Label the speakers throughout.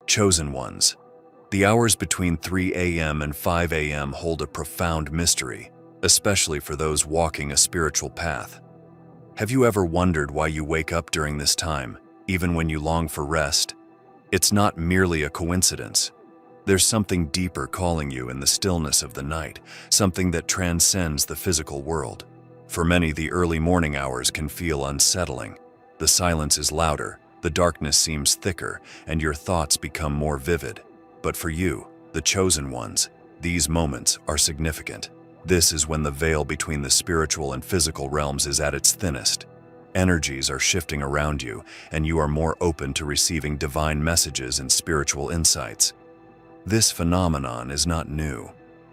Speaker 1: Chosen ones. The hours between 3 a.m. and 5 a.m. hold a profound mystery, especially for those walking a spiritual path. Have you ever wondered why you wake up during this time, even when you long for rest? It's not merely a coincidence. There's something deeper calling you in the stillness of the night, something that transcends the physical world. For many, the early morning hours can feel unsettling. The silence is louder, the darkness seems thicker, and your thoughts become more vivid. But for you, the chosen ones, these moments are significant. This is when the veil between the spiritual and physical realms is at its thinnest. Energies are shifting around you, and you are more open to receiving divine messages and spiritual insights. This phenomenon is not new.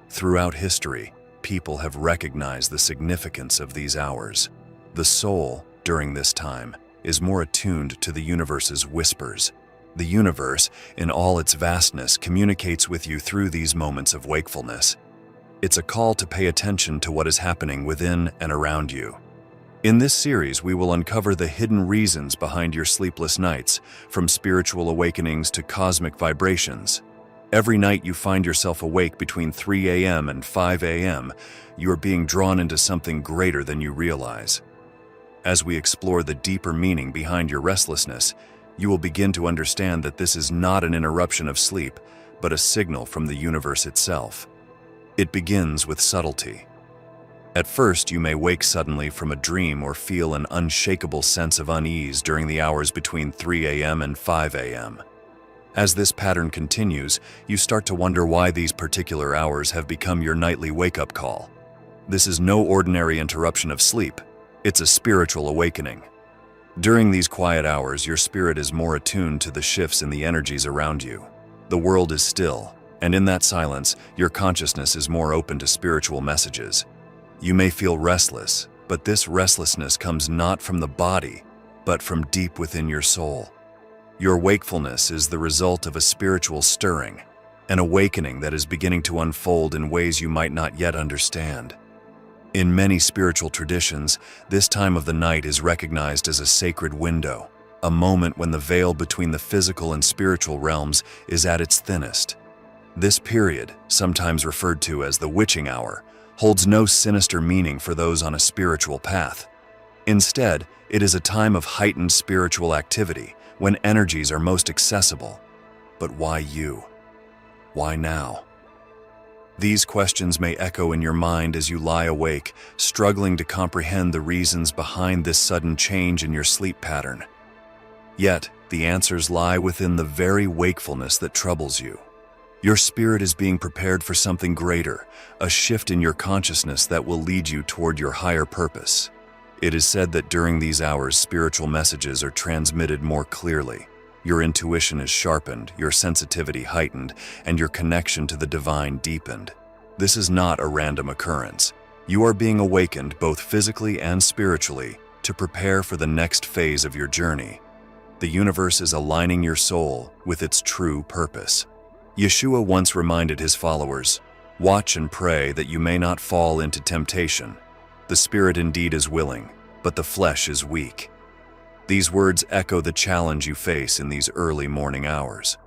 Speaker 1: Throughout history, people have recognized the significance of these hours. The soul, during this time, is more attuned to the universe's whispers. The universe, in all its vastness, communicates with you through these moments of wakefulness. It's a call to pay attention to what is happening within and around you. In this series, we will uncover the hidden reasons behind your sleepless nights, from spiritual awakenings to cosmic vibrations. Every night you find yourself awake between 3 a.m. and 5 a.m., you are being drawn into something greater than you realize. As we explore the deeper meaning behind your restlessness, you will begin to understand that this is not an interruption of sleep, but a signal from the universe itself. It begins with subtlety. At first, you may wake suddenly from a dream or feel an unshakable sense of unease during the hours between 3 a.m. and 5 a.m. As this pattern continues, you start to wonder why these particular hours have become your nightly wake-up call. This is no ordinary interruption of sleep. It's a spiritual awakening. During these quiet hours, your spirit is more attuned to the shifts in the energies around you. The world is still, and in that silence, your consciousness is more open to spiritual messages. You may feel restless, but this restlessness comes not from the body, but from deep within your soul. Your wakefulness is the result of a spiritual stirring, an awakening that is beginning to unfold in ways you might not yet understand. In many spiritual traditions, this time of the night is recognized as a sacred window, a moment when the veil between the physical and spiritual realms is at its thinnest. This period, sometimes referred to as the witching hour, holds no sinister meaning for those on a spiritual path. Instead, it is a time of heightened spiritual activity, when energies are most accessible. But why you? Why now? These questions may echo in your mind as you lie awake, struggling to comprehend the reasons behind this sudden change in your sleep pattern. Yet, the answers lie within the very wakefulness that troubles you. Your spirit is being prepared for something greater, a shift in your consciousness that will lead you toward your higher purpose. It is said that during these hours, spiritual messages are transmitted more clearly. Your intuition is sharpened, your sensitivity heightened, and your connection to the divine deepened. This is not a random occurrence. You are being awakened both physically and spiritually to prepare for the next phase of your journey. The universe is aligning your soul with its true purpose. Yeshua once reminded his followers, "Watch and pray that you may not fall into temptation. The spirit indeed is willing, but the flesh is weak." These words echo the challenge you face in these early morning hours.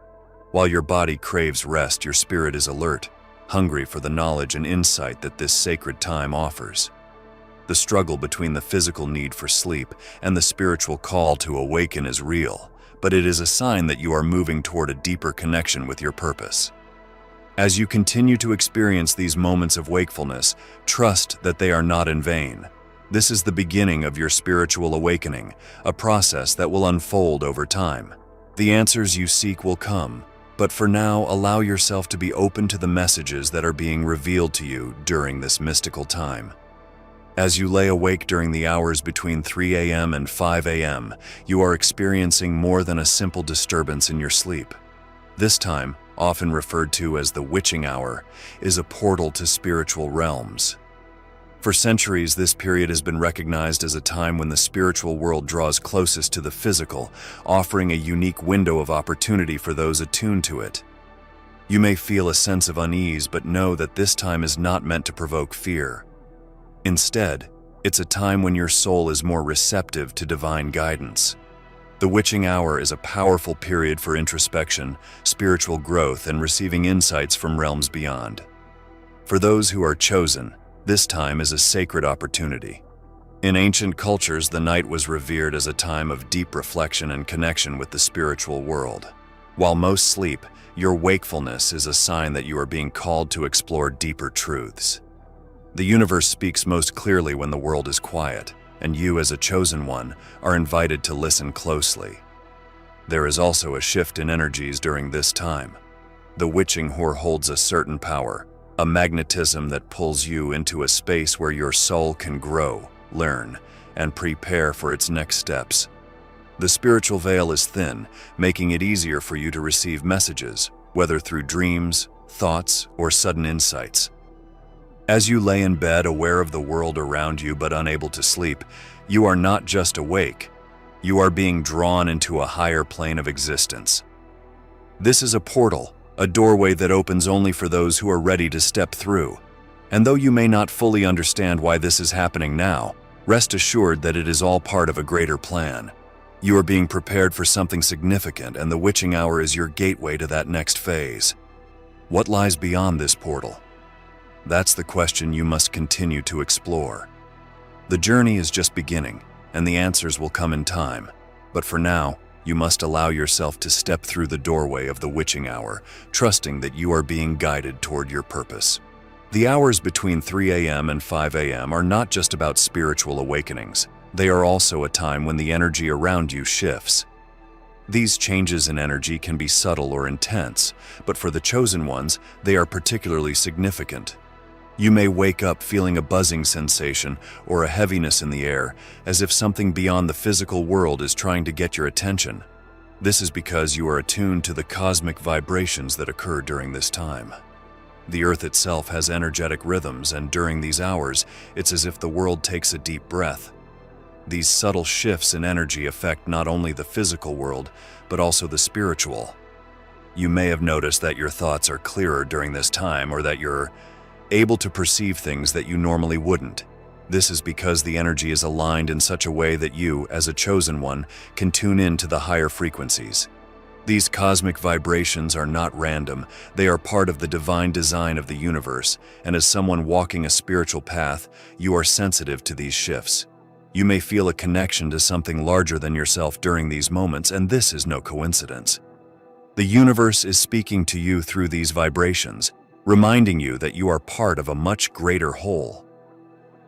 Speaker 1: While your body craves rest, your spirit is alert, hungry for the knowledge and insight that this sacred time offers. The struggle between the physical need for sleep and the spiritual call to awaken is real, but it is a sign that you are moving toward a deeper connection with your purpose. As you continue to experience these moments of wakefulness, trust that they are not in vain. This is the beginning of your spiritual awakening, a process that will unfold over time. The answers you seek will come, but for now, allow yourself to be open to the messages that are being revealed to you during this mystical time. As you lay awake during the hours between 3 a.m. and 5 a.m., you are experiencing more than a simple disturbance in your sleep. This time, often referred to as the witching hour, is a portal to spiritual realms. For centuries, this period has been recognized as a time when the spiritual world draws closest to the physical, offering a unique window of opportunity for those attuned to it. You may feel a sense of unease, but know that this time is not meant to provoke fear. Instead, it's a time when your soul is more receptive to divine guidance. The witching hour is a powerful period for introspection, spiritual growth, and receiving insights from realms beyond. For those who are chosen, this time is a sacred opportunity. In ancient cultures, the night was revered as a time of deep reflection and connection with the spiritual world. While most sleep, your wakefulness is a sign that you are being called to explore deeper truths. The universe speaks most clearly when the world is quiet, and you, as a chosen one, are invited to listen closely. There is also a shift in energies during this time. The witching hour holds a certain power, a magnetism that pulls you into a space where your soul can grow, learn, and prepare for its next steps. The spiritual veil is thin, making it easier for you to receive messages, whether through dreams, thoughts, or sudden insights. As you lay in bed aware of the world around you but unable to sleep, you are not just awake, you are being drawn into a higher plane of existence. This is a portal, a doorway that opens only for those who are ready to step through. And though you may not fully understand why this is happening now, rest assured that it is all part of a greater plan. You are being prepared for something significant, and the witching hour is your gateway to that next phase. What lies beyond this portal? That's the question you must continue to explore. The journey is just beginning, and the answers will come in time. But for now, you must allow yourself to step through the doorway of the witching hour, trusting that you are being guided toward your purpose. The hours between 3 a.m. and 5 a.m. are not just about spiritual awakenings. They are also a time when the energy around you shifts. These changes in energy can be subtle or intense, but for the chosen ones, they are particularly significant. You may wake up feeling a buzzing sensation or a heaviness in the air, as if something beyond the physical world is trying to get your attention. This is because you are attuned to the cosmic vibrations that occur during this time. The earth itself has energetic rhythms, and during these hours, it's as if the world takes a deep breath. These subtle shifts in energy affect not only the physical world, but also the spiritual. You may have noticed that your thoughts are clearer during this time, or that you're able to perceive things that you normally wouldn't. This is because the energy is aligned in such a way that you, as a chosen one, can tune in to the higher frequencies. These cosmic vibrations are not random, they are part of the divine design of the universe, and as someone walking a spiritual path, you are sensitive to these shifts. You may feel a connection to something larger than yourself during these moments, and this is no coincidence. The universe is speaking to you through these vibrations, reminding you that you are part of a much greater whole.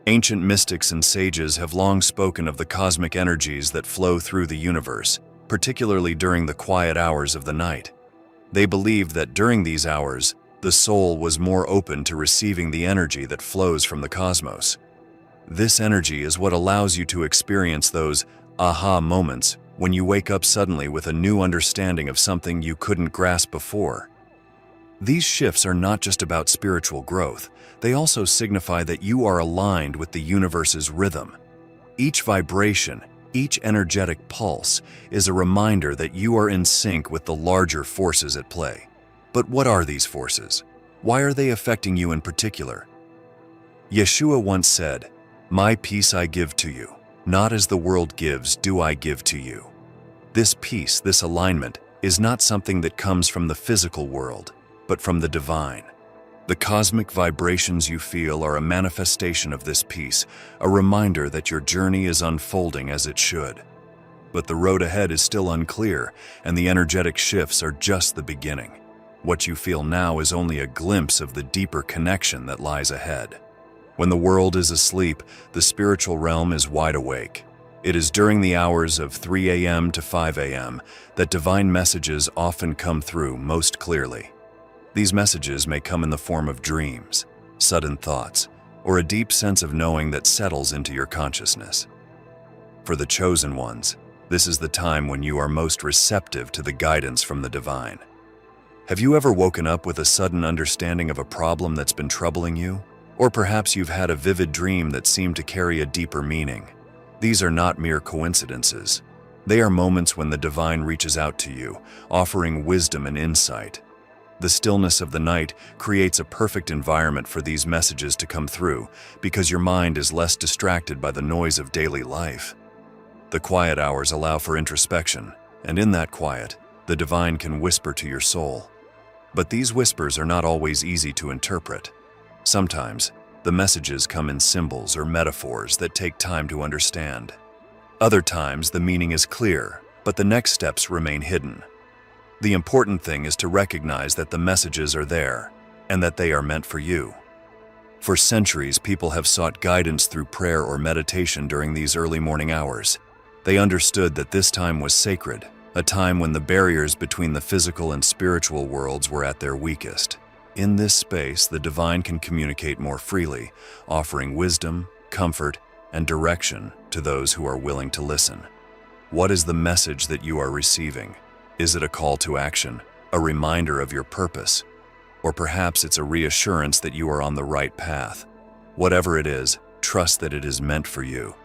Speaker 1: Ancient mystics and sages have long spoken of the cosmic energies that flow through the universe, particularly during the quiet hours of the night. They believed that during these hours, the soul was more open to receiving the energy that flows from the cosmos. This energy is what allows you to experience those aha moments when you wake up suddenly with a new understanding of something you couldn't grasp before. These shifts are not just about spiritual growth, they also signify that you are aligned with the universe's rhythm. Each vibration, each energetic pulse, is a reminder that you are in sync with the larger forces at play. But what are these forces? Why are they affecting you in particular? Yeshua once said, "My peace I give to you, not as the world gives do I give to you." This peace, this alignment, is not something that comes from the physical world, but from the divine. The cosmic vibrations you feel are a manifestation of this peace, a reminder that your journey is unfolding as it should. But the road ahead is still unclear, and the energetic shifts are just the beginning. What you feel now is only a glimpse of the deeper connection that lies ahead. When the world is asleep, the spiritual realm is wide awake. It is during the hours of 3 a.m. to 5 a.m. that divine messages often come through most clearly. These messages may come in the form of dreams, sudden thoughts, or a deep sense of knowing that settles into your consciousness. For the chosen ones, this is the time when you are most receptive to the guidance from the divine. Have you ever woken up with a sudden understanding of a problem that's been troubling you? Or perhaps you've had a vivid dream that seemed to carry a deeper meaning. These are not mere coincidences. They are moments when the divine reaches out to you, offering wisdom and insight. The stillness of the night creates a perfect environment for these messages to come through because your mind is less distracted by the noise of daily life. The quiet hours allow for introspection, and in that quiet, the divine can whisper to your soul. But these whispers are not always easy to interpret. Sometimes, the messages come in symbols or metaphors that take time to understand. Other times, the meaning is clear, but the next steps remain hidden. The important thing is to recognize that the messages are there, and that they are meant for you. For centuries, people have sought guidance through prayer or meditation during these early morning hours. They understood that this time was sacred, a time when the barriers between the physical and spiritual worlds were at their weakest. In this space, the divine can communicate more freely, offering wisdom, comfort, and direction to those who are willing to listen. What is the message that you are receiving? Is it a call to action, a reminder of your purpose? Or perhaps it's a reassurance that you are on the right path. Whatever it is, trust that it is meant for you.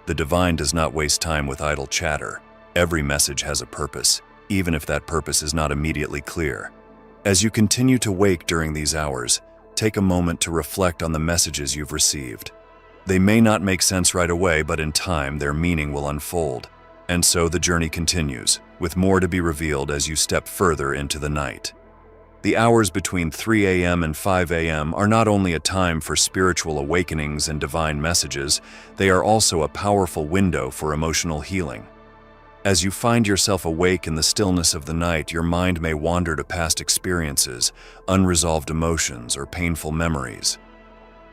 Speaker 1: The divine does not waste time with idle chatter. Every message has a purpose, even if that purpose is not immediately clear. As you continue to wake during these hours, take a moment to reflect on the messages you've received. They may not make sense right away, but in time their meaning will unfold. And so the journey continues, with more to be revealed as you step further into the night. The hours between 3 a.m. and 5 a.m. are not only a time for spiritual awakenings and divine messages, they are also a powerful window for emotional healing. As you find yourself awake in the stillness of the night, your mind may wander to past experiences, unresolved emotions, or painful memories.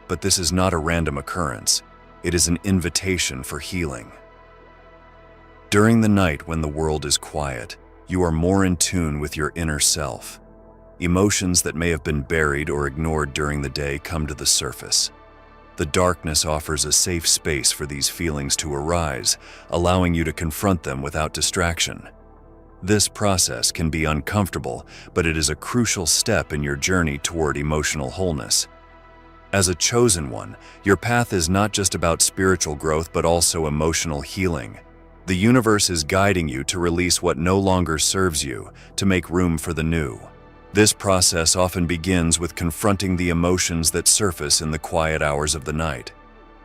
Speaker 1: But this is not a random occurrence. It is an invitation for healing. During the night when the world is quiet, you are more in tune with your inner self. Emotions that may have been buried or ignored during the day come to the surface. The darkness offers a safe space for these feelings to arise, allowing you to confront them without distraction. This process can be uncomfortable, but it is a crucial step in your journey toward emotional wholeness. As a chosen one, your path is not just about spiritual growth but also emotional healing. The universe is guiding you to release what no longer serves you, to make room for the new. This process often begins with confronting the emotions that surface in the quiet hours of the night.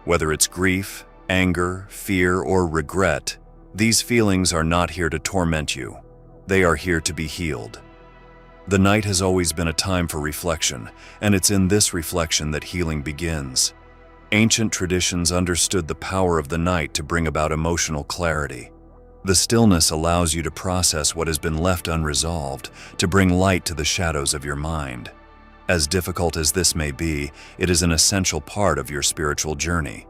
Speaker 1: Whether it's grief, anger, fear, or regret, these feelings are not here to torment you. They are here to be healed. The night has always been a time for reflection, and it's in this reflection that healing begins. Ancient traditions understood the power of the night to bring about emotional clarity. The stillness allows you to process what has been left unresolved, to bring light to the shadows of your mind. As difficult as this may be, it is an essential part of your spiritual journey.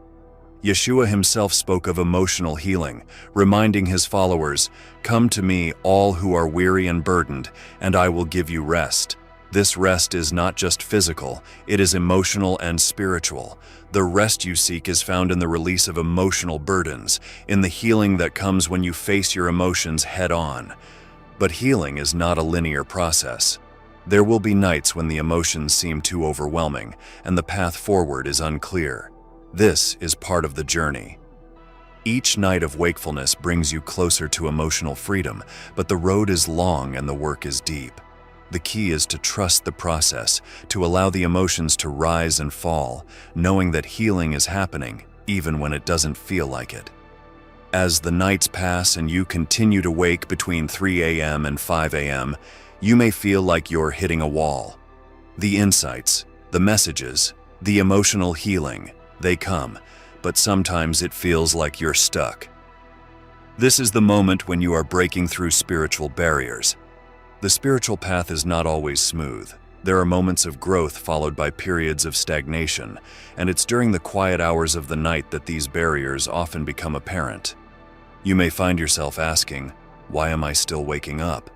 Speaker 1: Yeshua himself spoke of emotional healing, reminding his followers, "Come to me, all who are weary and burdened, and I will give you rest." This rest is not just physical, it is emotional and spiritual. The rest you seek is found in the release of emotional burdens, in the healing that comes when you face your emotions head-on. But healing is not a linear process. There will be nights when the emotions seem too overwhelming, and the path forward is unclear. This is part of the journey. Each night of wakefulness brings you closer to emotional freedom, but the road is long and the work is deep. The key is to trust the process, to allow the emotions to rise and fall, knowing that healing is happening, even when it doesn't feel like it. As the nights pass and you continue to wake between 3 a.m. and 5 a.m., you may feel like you're hitting a wall. The insights, the messages, the emotional healing, they come, but sometimes it feels like you're stuck. This is the moment when you are breaking through spiritual barriers. The spiritual path is not always smooth. There are moments of growth followed by periods of stagnation, and it's during the quiet hours of the night that these barriers often become apparent. You may find yourself asking, "Why am I still waking up?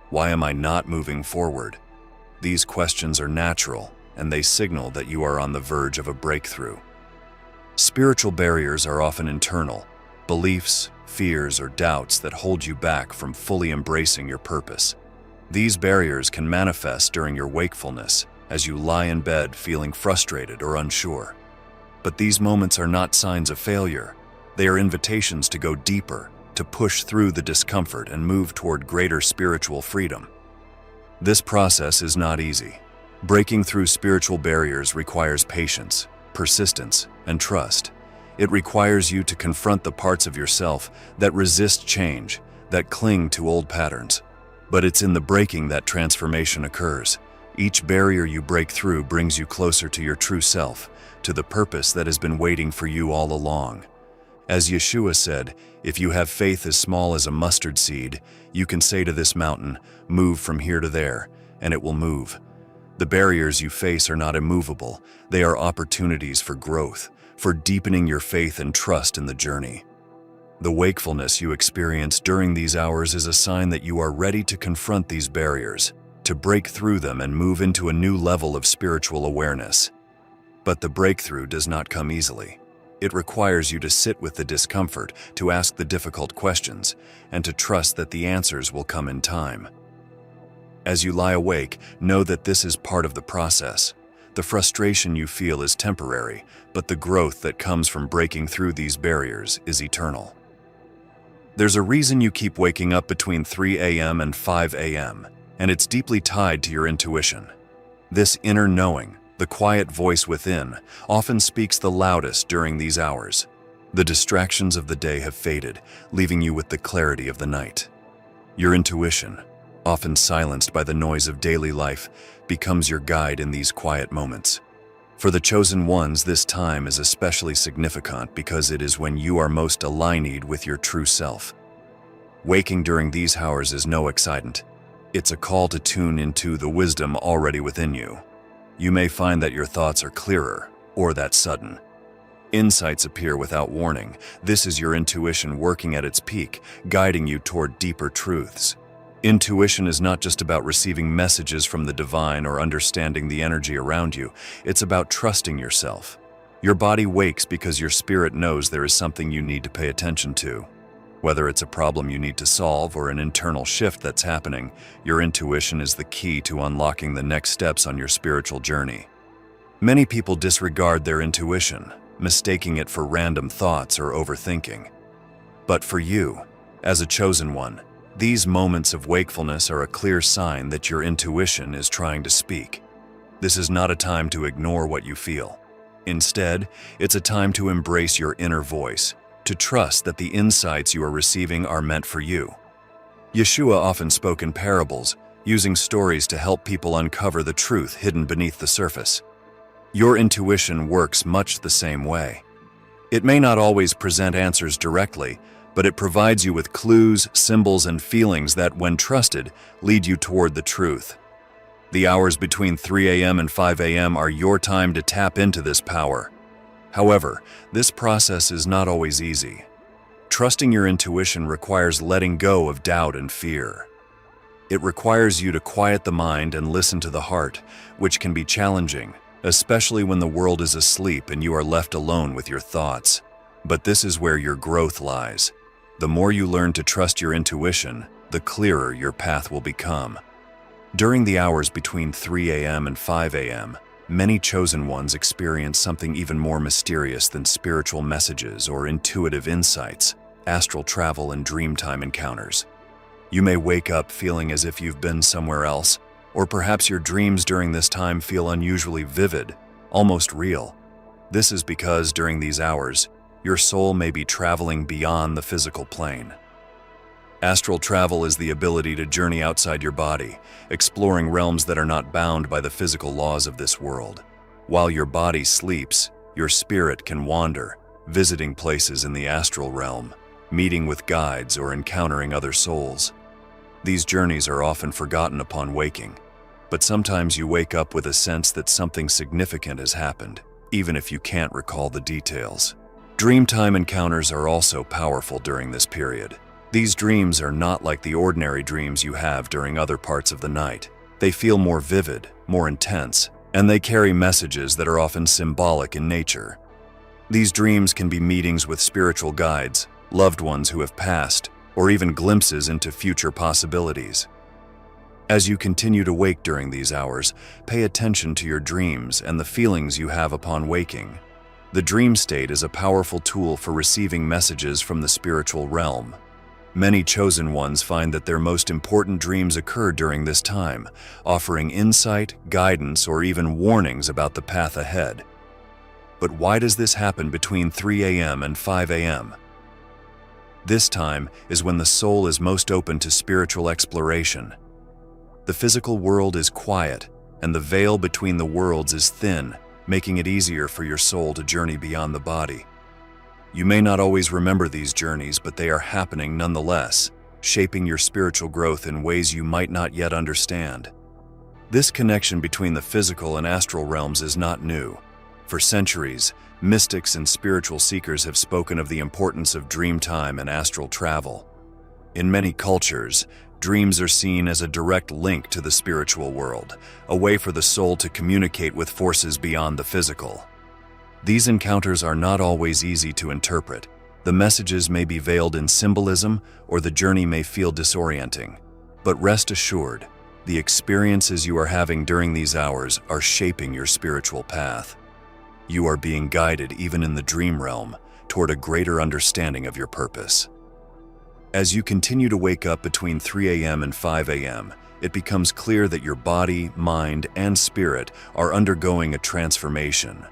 Speaker 1: Why am I not moving forward?" These questions are natural, and they signal that you are on the verge of a breakthrough. Spiritual barriers are often internal, beliefs, fears, or doubts that hold you back from fully embracing your purpose. These barriers can manifest during your wakefulness, as you lie in bed feeling frustrated or unsure. But these moments are not signs of failure. They are invitations to go deeper, to push through the discomfort and move toward greater spiritual freedom. This process is not easy. Breaking through spiritual barriers requires patience, persistence, and trust. It requires you to confront the parts of yourself that resist change, that cling to old patterns. But it's in the breaking that transformation occurs. Each barrier you break through brings you closer to your true self, to the purpose that has been waiting for you all along. As Yeshua said, if you have faith as small as a mustard seed, you can say to this mountain, "Move from here to there," and it will move. The barriers you face are not immovable. They are opportunities for growth, for deepening your faith and trust in the journey. The wakefulness you experience during these hours is a sign that you are ready to confront these barriers, to break through them and move into a new level of spiritual awareness. But the breakthrough does not come easily. It requires you to sit with the discomfort, to ask the difficult questions, and to trust that the answers will come in time. As you lie awake, know that this is part of the process. The frustration you feel is temporary, but the growth that comes from breaking through these barriers is eternal. There's a reason you keep waking up between 3 a.m. and 5 a.m., and it's deeply tied to your intuition. This inner knowing, the quiet voice within, often speaks the loudest during these hours. The distractions of the day have faded, leaving you with the clarity of the night. Your intuition, often silenced by the noise of daily life, becomes your guide in these quiet moments. For the chosen ones, this time is especially significant because it is when you are most aligned with your true self. Waking during these hours is no accident. It's a call to tune into the wisdom already within you. You may find that your thoughts are clearer, or that sudden insights appear without warning. This is your intuition working at its peak, guiding you toward deeper truths. Intuition is not just about receiving messages from the divine or understanding the energy around you. It's about trusting yourself. Your body wakes because your spirit knows there is something you need to pay attention to. Whether it's a problem you need to solve or an internal shift that's happening, your intuition is the key to unlocking the next steps on your spiritual journey. Many people disregard their intuition, mistaking it for random thoughts or overthinking. But for you, as a chosen one, these moments of wakefulness are a clear sign that your intuition is trying to speak. This is not a time to ignore what you feel. Instead, it's a time to embrace your inner voice, to trust that the insights you are receiving are meant for you. Yeshua often spoke in parables, using stories to help people uncover the truth hidden beneath the surface. Your intuition works much the same way. It may not always present answers directly, but it provides you with clues, symbols, and feelings that, when trusted, lead you toward the truth. The hours between 3 a.m. and 5 a.m. are your time to tap into this power. However, this process is not always easy. Trusting your intuition requires letting go of doubt and fear. It requires you to quiet the mind and listen to the heart, which can be challenging, especially when the world is asleep and you are left alone with your thoughts. But this is where your growth lies. The more you learn to trust your intuition, the clearer your path will become. During the hours between 3 a.m. and 5 a.m., many chosen ones experience something even more mysterious than spiritual messages or intuitive insights: astral travel and dreamtime encounters. You may wake up feeling as if you've been somewhere else, or perhaps your dreams during this time feel unusually vivid, almost real. This is because during these hours, your soul may be traveling beyond the physical plane. Astral travel is the ability to journey outside your body, exploring realms that are not bound by the physical laws of this world. While your body sleeps, your spirit can wander, visiting places in the astral realm, meeting with guides or encountering other souls. These journeys are often forgotten upon waking, but sometimes you wake up with a sense that something significant has happened, even if you can't recall the details. Dreamtime encounters are also powerful during this period. These dreams are not like the ordinary dreams you have during other parts of the night. They feel more vivid, more intense, and they carry messages that are often symbolic in nature. These dreams can be meetings with spiritual guides, loved ones who have passed, or even glimpses into future possibilities. As you continue to wake during these hours, pay attention to your dreams and the feelings you have upon waking. The dream state is a powerful tool for receiving messages from the spiritual realm. Many chosen ones find that their most important dreams occur during this time, offering insight, guidance, or even warnings about the path ahead. But why does this happen between 3 a.m. and 5 a.m.? This time is when the soul is most open to spiritual exploration. The physical world is quiet, and the veil between the worlds is thin, making it easier for your soul to journey beyond the body. You may not always remember these journeys, but they are happening nonetheless, shaping your spiritual growth in ways you might not yet understand. This connection between the physical and astral realms is not new. For centuries, mystics and spiritual seekers have spoken of the importance of dream time and astral travel. In many cultures, dreams are seen as a direct link to the spiritual world, a way for the soul to communicate with forces beyond the physical. These encounters are not always easy to interpret. The messages may be veiled in symbolism, or the journey may feel disorienting. But rest assured, the experiences you are having during these hours are shaping your spiritual path. You are being guided, even in the dream realm, toward a greater understanding of your purpose. As you continue to wake up between 3 a.m. and 5 a.m., it becomes clear that your body, mind, and spirit are undergoing a transformation.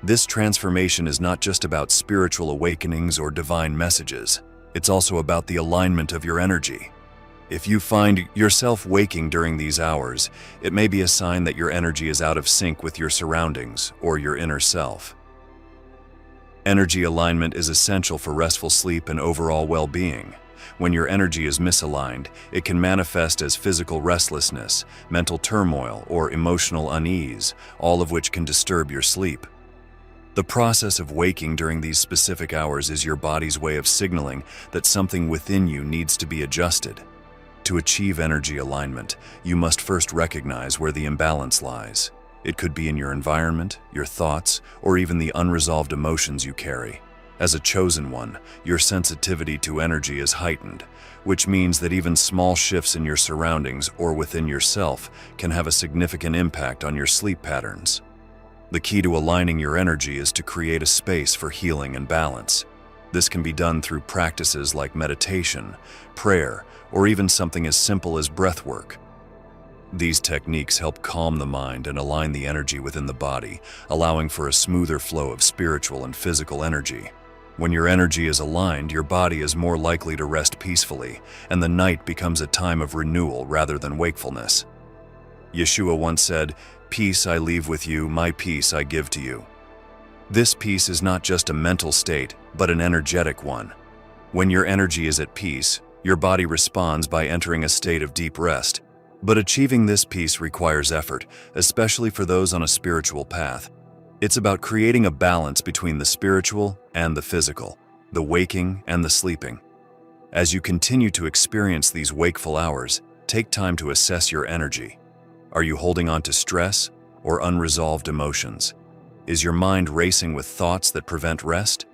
Speaker 1: This transformation is not just about spiritual awakenings or divine messages. It's also about the alignment of your energy. If you find yourself waking during these hours, it may be a sign that your energy is out of sync with your surroundings or your inner self. Energy alignment is essential for restful sleep and overall well-being. When your energy is misaligned, it can manifest as physical restlessness, mental turmoil, or emotional unease, all of which can disturb your sleep. The process of waking during these specific hours is your body's way of signaling that something within you needs to be adjusted. To achieve energy alignment, you must first recognize where the imbalance lies. It could be in your environment, your thoughts, or even the unresolved emotions you carry. As a chosen one, your sensitivity to energy is heightened, which means that even small shifts in your surroundings or within yourself can have a significant impact on your sleep patterns. The key to aligning your energy is to create a space for healing and balance. This can be done through practices like meditation, prayer, or even something as simple as breath work. These techniques help calm the mind and align the energy within the body, allowing for a smoother flow of spiritual and physical energy. When your energy is aligned, your body is more likely to rest peacefully, and the night becomes a time of renewal rather than wakefulness. Yeshua once said, "Peace I leave with you, my peace I give to you." This peace is not just a mental state, but an energetic one. When your energy is at peace, your body responds by entering a state of deep rest. But achieving this peace requires effort, especially for those on a spiritual path. It's about creating a balance between the spiritual and the physical, the waking and the sleeping. As you continue to experience these wakeful hours, take time to assess your energy. Are you holding on to stress or unresolved emotions? Is your mind racing with thoughts that prevent rest?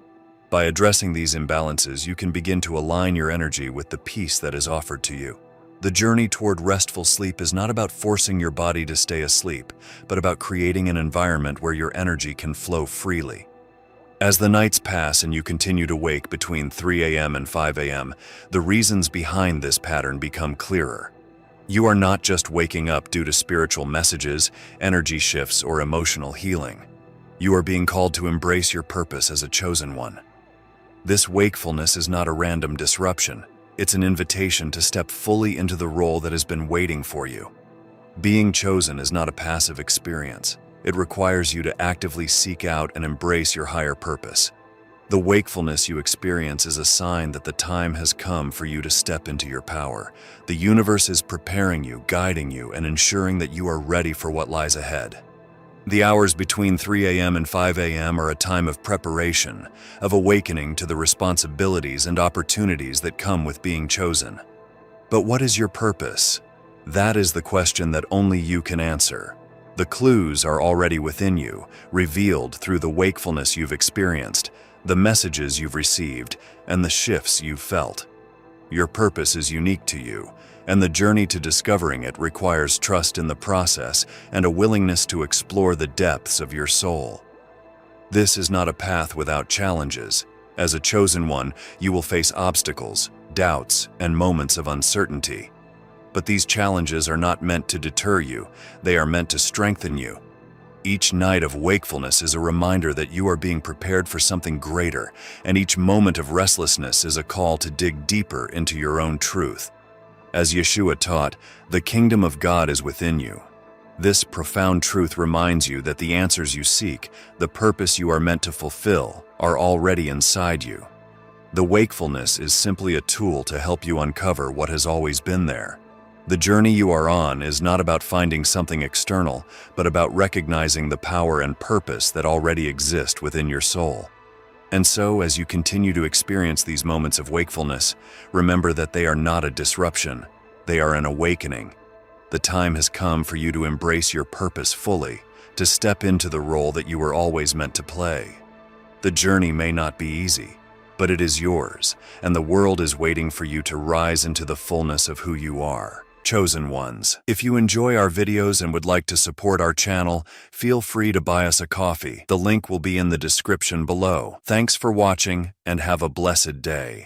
Speaker 1: By addressing these imbalances, you can begin to align your energy with the peace that is offered to you. The journey toward restful sleep is not about forcing your body to stay asleep, but about creating an environment where your energy can flow freely. As the nights pass and you continue to wake between 3 a.m. and 5 a.m., the reasons behind this pattern become clearer. You are not just waking up due to spiritual messages, energy shifts, or emotional healing. You are being called to embrace your purpose as a chosen one. This wakefulness is not a random disruption. It's an invitation to step fully into the role that has been waiting for you. Being chosen is not a passive experience. It requires you to actively seek out and embrace your higher purpose. The wakefulness you experience is a sign that the time has come for you to step into your power. The universe is preparing you, guiding you, and ensuring that you are ready for what lies ahead. The hours between 3 a.m. and 5 a.m. are a time of preparation, of awakening to the responsibilities and opportunities that come with being chosen. But what is your purpose? That is the question that only you can answer. The clues are already within you, revealed through the wakefulness you've experienced, the messages you've received, and the shifts you've felt. Your purpose is unique to you, and the journey to discovering it requires trust in the process and a willingness to explore the depths of your soul. This is not a path without challenges. As a chosen one, you will face obstacles, doubts, and moments of uncertainty. But these challenges are not meant to deter you, they are meant to strengthen you. Each night of wakefulness is a reminder that you are being prepared for something greater, and each moment of restlessness is a call to dig deeper into your own truth. As Yeshua taught, the kingdom of God is within you. This profound truth reminds you that the answers you seek, the purpose you are meant to fulfill, are already inside you. The wakefulness is simply a tool to help you uncover what has always been there. The journey you are on is not about finding something external, but about recognizing the power and purpose that already exist within your soul. And so, as you continue to experience these moments of wakefulness, remember that they are not a disruption, they are an awakening. The time has come for you to embrace your purpose fully, to step into the role that you were always meant to play. The journey may not be easy, but it is yours, and the world is waiting for you to rise into the fullness of who you are. Chosen ones. If you enjoy our videos and would like to support our channel, feel free to buy us a coffee. The link will be in the description below. Thanks for watching, and have a blessed day.